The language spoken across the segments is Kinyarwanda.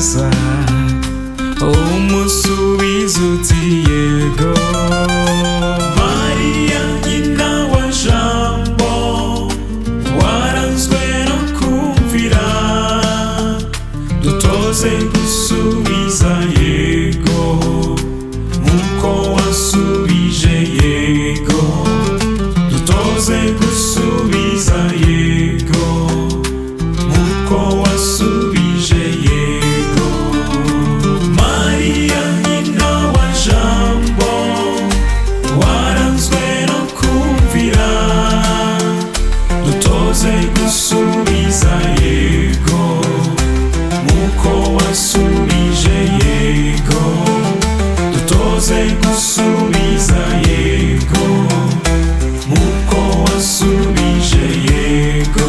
gusubiza, umusubiza uti yego. Mariya nyina wa jambo, waranzwe no kumvira, dutoze gusubiza yego nk'uko wasubije yego. Dutoze gusubiza yego nk'uko wasubije yego. Mariya nyina wa jambo, waranzwe no kumvira, dutoze gusubiza yego nk'uko wasubije yego. Dutoze gusubiza yego nk'uko wasubije yego.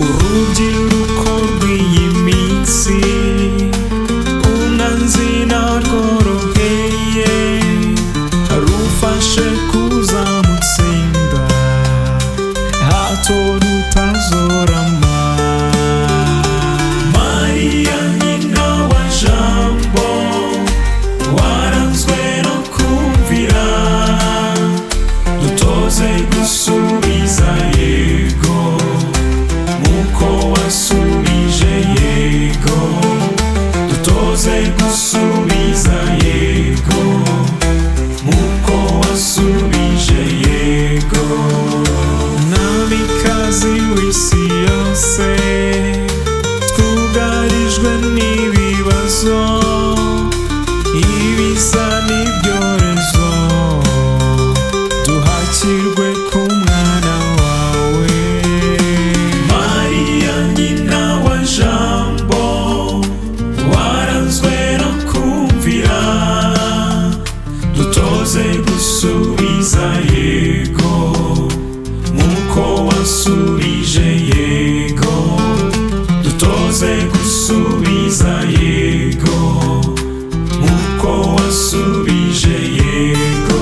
Urubyiruko rw'iyi minsi, umwanzi ntarworoheye, rufashe kuzamutsinda, hato rutazorama. Mariya nyina wa jambo, waranzwe no kumvira, dutoze gusubiza yego nk'uko wasubije yego. Dutoze gusubiza yego nk'uko wasubije yego. Mwamikazi w'isi yose, twugarijwe n'ibibazo, ibiza n'ibyorezo, duhakirwe ku mwana wawe. Mariya nyina wa jambo, waranzwe no kumvira, dutoze gusubiza yego nk'uko wasubije yego. Dutoze gusubiza yego nk'uko wasubije yego.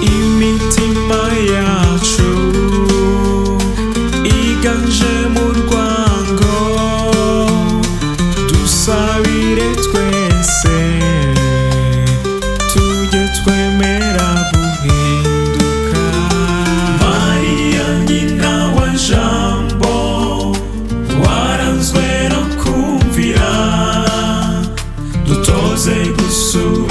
Imitima yacu iganje mu rwango, dusabire twese tujye twemera guhinduka. Mariya nyina wa jambo, waranzwe no kumvira, dutoze gusubiza